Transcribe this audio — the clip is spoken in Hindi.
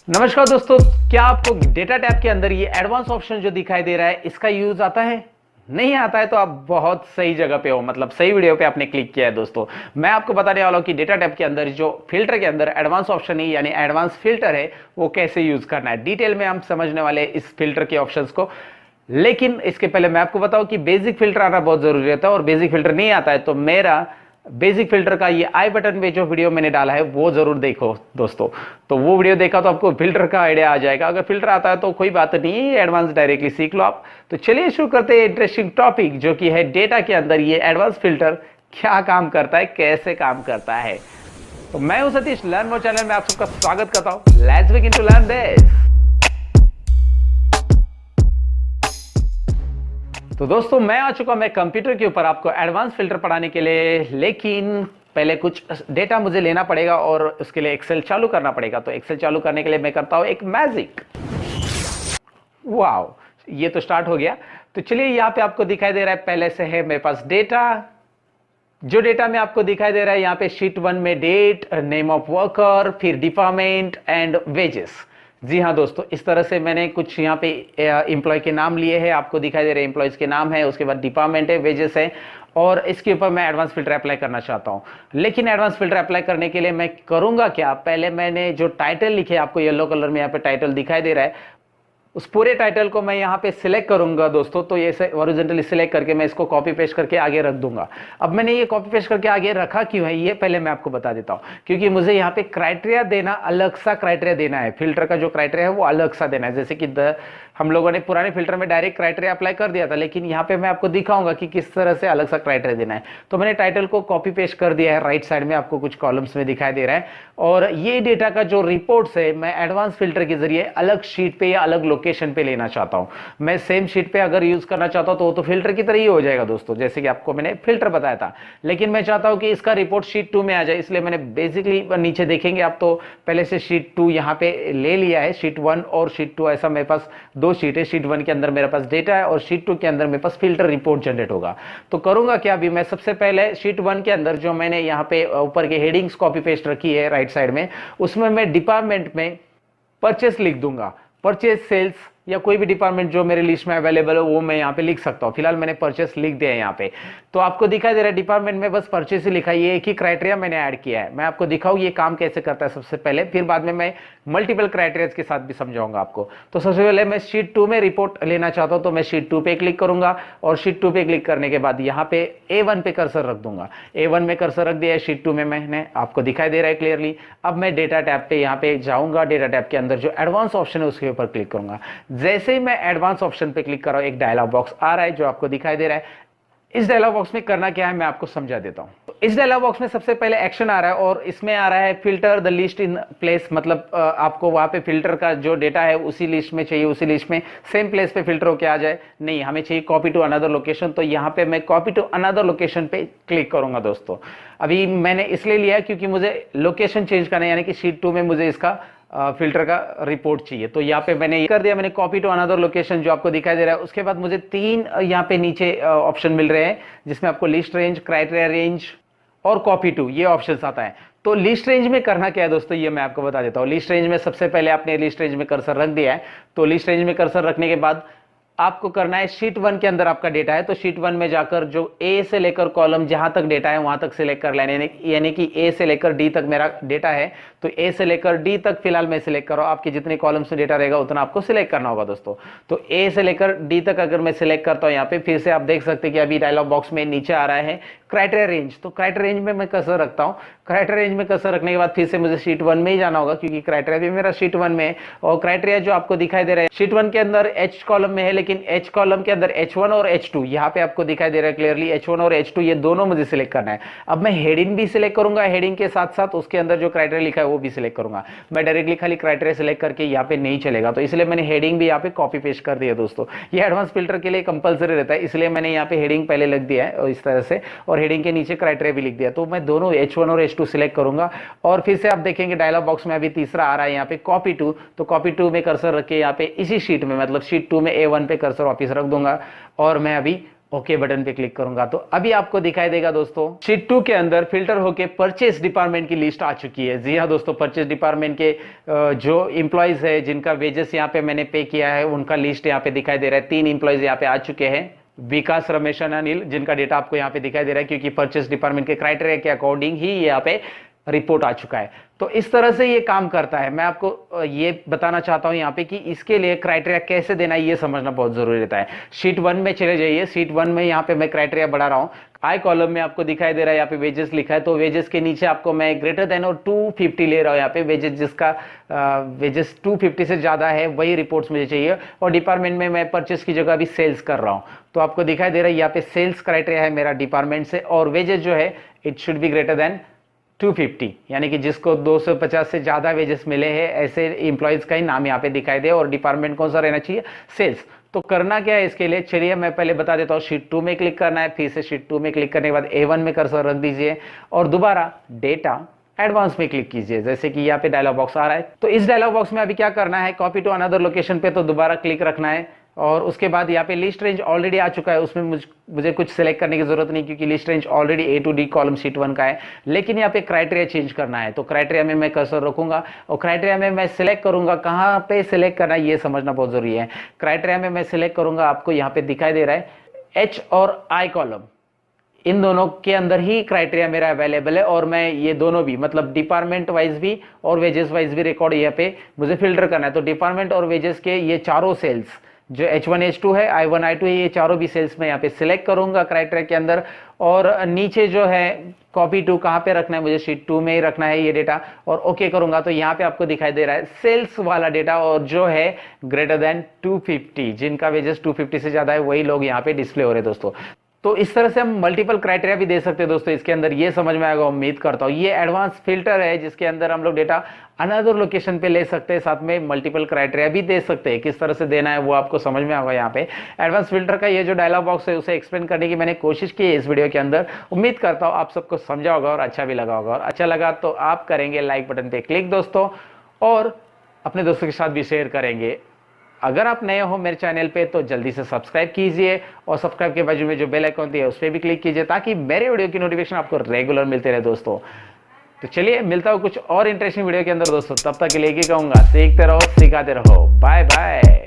नमस्कार दोस्तों, क्या आपको डेटा टैब के अंदर ये एडवांस ऑप्शन जो दिखाई दे रहा है इसका यूज आता है? नहीं आता है तो आप बहुत सही जगह पे हो, मतलब सही वीडियो पे आपने क्लिक किया है। दोस्तों मैं आपको बताने वाला हूं कि डेटा टैब के अंदर जो फिल्टर के अंदर एडवांस ऑप्शन है यानी एडवांस फिल्टर है वो कैसे यूज करना है। डिटेल में हम समझने वाले हैं इस फिल्टर के ऑप्शंस को। लेकिन इसके पहले मैं आपको बताऊं कि बेसिक फिल्टर आना बहुत जरूरी रहता है, और बेसिक फिल्टर नहीं आता है तो मेरा बेसिक फिल्टर का ये आई बटन पे जो वीडियो मैंने डाला है वो जरूर देखो दोस्तों। तो वो वीडियो देखा तो आपको फिल्टर का आइडिया आ जाएगा। अगर फिल्टर आता है तो कोई बात नहीं है, एडवांस डायरेक्टली सीख लो आप। तो चलिए शुरू करते हैं इंटरेस्टिंग टॉपिक जो कि है डेटा के अंदर ये एडवांस फिल्टर क्या काम करता है, कैसे काम करता है। तो मैं हूं सतीश, लर्न मोर चैनल में आप सबका स्वागत करता हूं। Let's begin to learn this. तो दोस्तों मैं आ चुका मैं कंप्यूटर के ऊपर आपको एडवांस फिल्टर पढ़ाने के लिए, लेकिन पहले कुछ डेटा मुझे लेना पड़ेगा और उसके लिए एक्सेल चालू करना पड़ेगा। तो एक्सेल चालू करने के लिए मैं करता हूं एक मैजिक। वाओ, ये तो स्टार्ट हो गया। तो चलिए यहाँ पे आपको दिखाई दे रहा है पहले से है मेरे पास डेटा। जो डेटा में आपको दिखाई दे रहा है यहाँ पे शीट 1 में डेट, नेम ऑफ वर्कर, फिर डिपार्टमेंट एंड वेजेस। जी हाँ दोस्तों, इस तरह से मैंने कुछ यहाँ पे एम्प्लॉय के नाम लिए हैं, आपको दिखाई दे रहे एम्प्लॉयज के नाम है, उसके बाद डिपार्टमेंट है, वेजेस है, और इसके ऊपर मैं एडवांस फिल्टर अप्लाई करना चाहता हूँ। लेकिन एडवांस फिल्टर अप्लाई करने के लिए मैं करूंगा क्या, पहले मैंने जो टाइटल लिखे आपको येलो कलर में यहाँ पे टाइटल दिखाई दे रहा है, उस पूरे टाइटल को मैं यहाँ पे सिलेक्ट करूंगा दोस्तों। तो ये हॉरिजॉन्टली सिलेक्ट करके मैं इसको कॉपी पेस्ट करके आगे रख दूंगा। अब मैंने ये कॉपी पेस्ट करके आगे रखा क्यों है ये पहले मैं आपको बता देता हूँ। क्योंकि मुझे यहाँ पे क्राइटेरिया देना, अलग सा क्राइटेरिया देना है। फिल्टर का जो क्राइटेरिया है वो अलग सा देना है। जैसे कि हम लोगों ने पुराने फिल्टर में डायरेक्ट क्राइटेरिया अप्लाई कर दिया था, लेकिन यहाँ पे मैं आपको दिखाऊंगा कि किस तरह से अलग सा क्राइटेरिया देना है। तो मैंने टाइटल को कॉपी पेस्ट कर दिया है, राइट साइड में आपको कुछ कॉलम्स में दिखाई दे रहा है। और ये डेटा का जो रिपोर्ट्स है मैं एडवांस फिल्टर के जरिए अलग शीट पे या अलग लोकेशन पे लेना चाहता हूं। मैं सेम शीट पे अगर यूज करना चाहता हूं तो वो तो फिल्टर की तरह ही हो जाएगा दोस्तों, जैसे कि आपको मैंने फिल्टर बताया था। लेकिन मैं चाहता हूं कि इसका रिपोर्ट शीट 2 में आ जाए, इसलिए मैंने बेसिकली नीचे देखेंगे आप तो पहले से शीट 2 यहाँ पे ले लिया है। शीट 1 और शीट 2 ऐसा मेरे पास दो शीट है। शीट 1 के अंदर मेरे पास डेटा है और शीट 2 के अंदर मेरे पास फिल्टर रिपोर्ट जनरेट होगा। तो करूंगा क्या, अभी मैं सबसे पहले शीट 1 के अंदर जो मैंने यहाँ पे ऊपर के हेडिंग्स कॉपी पेस्ट रखी है राइट साइड में, उसमें मैं डिपार्टमेंट में परचेस लिख दूंगा। परचेस, सेल्स या कोई भी डिपार्टमेंट जो मेरे लिस्ट में अवेलेबल है वो मैं यहाँ पे लिख सकता हूँ। फिलहाल मैंने परचेस लिख दिया है यहाँ पे। तो आपको दिखाई दे रहा है डिपार्टमेंट में बस परचेस ही लिखा है। ये एक ही क्राइटेरिया मैंने ऐड किया है। मैं आपको दिखाऊँ ये काम कैसे करता है सबसे पहले, फिर बाद में मैं मल्टीपल क्राइटेरिया के साथ भी समझाऊंगा आपको। तो सबसे पहले मैं शीट 2 में रिपोर्ट लेना चाहता हूँ, तो मैं शीट 2 पे क्लिक करूंगा और शीट 2 पे क्लिक करने के बाद यहाँ पे A1 पे कर्सर रख दूंगा। A1 में कर्सर रख दिया है शीट 2 में मैंने, आपको दिखाई दे रहा है क्लियरली। अब मैं डेटा टैब पे यहाँ पे जाऊंगा, डेटा टैब के अंदर जो एडवांस ऑप्शन है उसके ऊपर क्लिक करूंगा। जैसे ही मैं एडवांस ऑप्शन पे क्लिक कर रहा हूं एक डायलॉग बॉक्स आ रहा है जो आपको दिखाई दे रहा है। इस डायलॉग बॉक्स में करना क्या है मैं आपको समझा देता हूं। तो इस डायलॉग बॉक्स में सबसे पहले एक्शन आ रहा है और इसमें आ रहा है filter the list in place, मतलब आपको वहां पे फिल्टर का जो डेटा है उसी लिस्ट में चाहिए, उसी लिस्ट में सेम प्लेस पे फिल्टर होकर आ जाए। नहीं, हमें चाहिए कॉपी टू अनदर लोकेशन। तो यहाँ पे मैं कॉपी टू अनदर लोकेशन पे क्लिक करूंगा दोस्तों। अभी मैंने इसलिए लिया क्योंकि मुझे लोकेशन चेंज करना है, यानी कि शीट 2 में मुझे इसका फिल्टर का रिपोर्ट चाहिए। तो यहाँ पे मैंने ये कर दिया, मैंने कॉपी टू अनदर लोकेशन जो आपको दिखाई दे रहा है। उसके बाद मुझे 3 यहाँ पे नीचे ऑप्शन मिल रहे हैं जिसमें आपको लिस्ट रेंज, क्राइटेरिया रेंज और कॉपी टू ये ऑप्शन आता है। तो लिस्ट रेंज में करना क्या है दोस्तों ये मैं आपको बता देता हूँ। लिस्ट रेंज में सबसे पहले आपने लिस्ट रेंज में कर्सर रख दिया है। तो लिस्ट रेंज में कर्सर रखने के बाद आपको करना है, शीट 1 के अंदर आपका डेटा है तो शीट 1 में जाकर जो ए से लेकर कॉलम जहां तक डेटा है वहां तक सिलेक्ट कर लेना, यानी कि ए से लेकर डी तक मेरा डेटा है। तो ए से लेकर डी तक फिलहाल मैं सिलेक्ट कर रहा हूं। आपके जितने कॉलम्स में डेटा रहेगा उतना आपको सिलेक्ट करना होगा दोस्तों। तो ए से लेकर डी तक अगर मैं सिलेक्ट करता हूं यहाँ पे, फिर से आप देख सकते हैं कि अभी डायलॉग बॉक्स में नीचे आ रहा है क्राइटेरिया रेंज। तो क्राइटेरिया रेंज में मैं कर्सर रखता हूँ। क्राइटेरिया रेंज में कर्सर रखने के बाद फिर से मुझे शीट 1 में ही जाना होगा क्योंकि क्राइटेरिया भी मेरा शीट 1 में है। और क्राइटेरिया जो आपको दिखाई दे रहा है शीट 1 के अंदर एच कॉलम में है, लेकिन एच कॉलम के अंदर H1 और H2 यहाँ पे आपको दिखाई दे रहा है क्लियरली। H1 और H2 ये दोनों मुझे सिलेक्ट करना है। अब मैं हेडिंग भी सिलेक्ट करूंगा, हेडिंग के साथ साथ उसके अंदर जो क्राइटेरिया लिखा है वो भी सिलेक्ट करूंगा। मैं डायरेक्टली खाली क्राइटेरिया सिलेक्ट करके यहाँ पे नहीं चलेगा, तो इसलिए मैंने हेडिंग भी यहाँ पे कॉपी पेस्ट कर दिया दोस्तों। ये एडवांस फिल्टर के लिए कंपलसरी रहता है, इसलिए मैंने यहाँ पे हेडिंग पहले लिख दिया है इस तरह से, और हेडिंग के नीचे क्राइटेरिया भी लिख दिया। तो मैं दोनों H1 और H2 सिलेक्ट करूंगा और फिर से आप देखेंगे डायलॉग बॉक्स में अभी तीसरा आ रहा है यहाँ पे कॉपी टू। तो कॉपी टू में कर्सर रख के यहाँ पे इसी शीट में, मतलब शीट 2 में A1 पे कर्सर वापिस रख दूंगा और मैं अभी ओके बटन पे क्लिक करूंगा तो अभी आपको दिखाई देगा दोस्तों, शीट 2 के अंदर फिल्टर होके परचेस डिपार्टमेंट की लिस्ट आ चुकी है। जी हाँ दोस्तों, परचेस डिपार्टमेंट के जो इंप्लॉइज है जिनका वेजेस यहाँ पे मैंने पे किया है उनका लिस्ट यहाँ पे दिखाई दे रहा है। 3 इंप्लॉइज यहाँ पे आ चुके हैं, विकास, रमेश, अनिल, जिनका डेटा आपको यहाँ पे दिखाई दे रहा है क्योंकि परचेस डिपार्टमेंट के क्राइटेरिया के अकॉर्डिंग ही यहाँ पे रिपोर्ट आ चुका है। तो इस तरह से ये काम करता है। मैं आपको ये बताना चाहता हूं यहाँ पे कि इसके लिए क्राइटेरिया कैसे देना है ये समझना बहुत जरूरी रहता है। शीट 1 में चले जाइए। शीट 1 में यहाँ पे मैं क्राइटेरिया बढ़ा रहा हूँ। आई कॉलम में आपको दिखाई दे रहा है यहाँ पे वेजेस लिखा है, तो वेजेस के नीचे आपको मैं ग्रेटर देन और 250 ले रहा हूँ। यहाँ पे वेजेस जिसका वेजेस 250 से ज्यादा है वही रिपोर्ट्स मुझे चाहिए। और डिपार्टमेंट में मैं परचेस की जगह अभी सेल्स कर रहा हूँ, तो आपको दिखाई दे रहा है यहाँ पे सेल्स क्राइटेरिया है मेरा डिपार्टमेंट से, और वेजेस जो है it should be greater than 250, यानी कि जिसको 250 से ज्यादा वेजेस मिले हैं ऐसे इंप्लॉइज का ही नाम यहाँ पे दिखाई दे। और डिपार्टमेंट कौन सा रहना चाहिए? सेल्स। तो करना क्या है इसके लिए, चलिए मैं पहले बता देता हूँ। शीट 2 में क्लिक करना है, फिर से शीट 2 में क्लिक करने के बाद A1 में कर्सर रख दीजिए और दोबारा डेटा एडवांस में क्लिक कीजिए। जैसे कि यहाँ पे डायलॉग बॉक्स आ रहा है, तो इस डायलॉग बॉक्स में अभी क्या करना है, कॉपी टू अनदर लोकेशन पे तो दोबारा क्लिक रखना है। और उसके बाद यहाँ पे लिस्ट रेंज ऑलरेडी आ चुका है, उसमें मुझे कुछ सिलेक्ट करने की जरूरत नहीं क्योंकि list range already A to D column sheet 1 का है। लेकिन यहाँ पे क्राइटेरिया चेंज करना है, तो क्राइटेरिया में मैं कर्सर रखूंगा और क्राइटेरिया में मैं सिलेक्ट करूंगा। कहाँ पे सिलेक्ट करना है ये समझना बहुत जरूरी है। क्राइटेरिया में मैं सिलेक्ट करूंगा, आपको यहाँ पे दिखाई दे रहा है H और I कॉलम, इन दोनों के अंदर ही क्राइटेरिया मेरा अवेलेबल है। और मैं ये दोनों भी मतलब डिपार्टमेंट वाइज भी और वेजेस वाइज भी रिकॉर्ड यहाँ पे मुझे फिल्टर करना है। तो डिपार्टमेंट और वेजेस के ये चारों सेल्स जो H1 H2 है, I1 I2 है, ये चारों भी सेल्स में यहाँ पे सिलेक्ट करूंगा क्राइटेरिया के अंदर। और नीचे जो है कॉपी टू कहाँ पे रखना है, मुझे शीट 2 में ही रखना है ये डेटा, और ओके करूंगा तो यहाँ पे आपको दिखाई दे रहा है सेल्स वाला डेटा, और जो है ग्रेटर देन 250, जिनका वेजेस 250 से ज्यादा है वही लोग यहाँ पे डिस्प्ले हो रहे हैं दोस्तों। तो इस तरह से हम मल्टीपल क्राइटेरिया भी दे सकते हैं दोस्तों। इसके अंदर ये समझ में आएगा उम्मीद करता हूँ। ये एडवांस फिल्टर है जिसके अंदर हम लोग डेटा अनदर लोकेशन पे ले सकते हैं, साथ में मल्टीपल क्राइटेरिया भी दे सकते हैं। किस तरह से देना है वो आपको समझ में आएगा। यहाँ पे एडवांस फिल्टर का ये जो डायलॉग बॉक्स है उसे एक्सप्लेन करने की मैंने कोशिश की है इस वीडियो के अंदर। उम्मीद करता हूँ आप सबको समझा होगा और अच्छा भी लगा होगा। और अच्छा लगा तो आप करेंगे लाइक बटन पे क्लिक दोस्तों, और अपने दोस्तों के साथ भी शेयर करेंगे। अगर आप नए हो मेरे चैनल पे तो जल्दी से सब्सक्राइब कीजिए, और सब्सक्राइब के बाजू में जो बेल आइकन है उस पर भी क्लिक कीजिए ताकि मेरे वीडियो की नोटिफिकेशन आपको रेगुलर मिलते रहे दोस्तों। तो चलिए मिलता हूँ कुछ और इंटरेस्टिंग वीडियो के अंदर दोस्तों। तब तक के लिए कहूंगा सीखते रहो, सिखाते रहो। Bye bye.